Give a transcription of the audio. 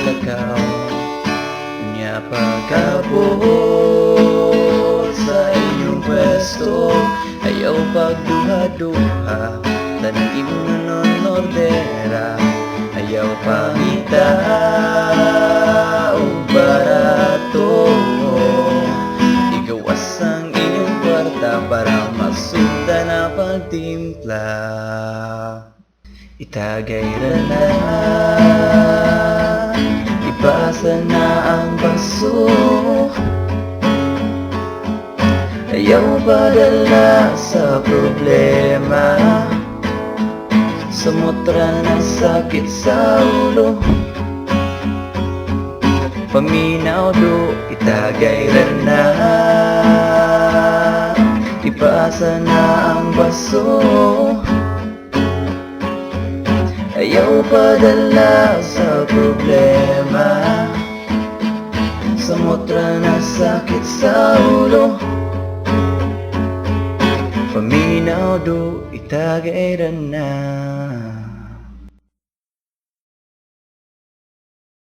takaw. Unya pagkabot sa inyong pwesto, ayaw pagduha-duha, tanang imong non-ordera. Ayaw pangita o barato, igawas ang inyong kwarta para masundan na pagtimpla. Itagay na, ipasa na ang baso, ayaw padala sa problema. Sumutra ng sakit sa ulo, paminaw do, itagay na, ipasa na ang baso, ayaw padala sa problema. Sumutra ng sakit sa ulo, paminaw do, itagay na.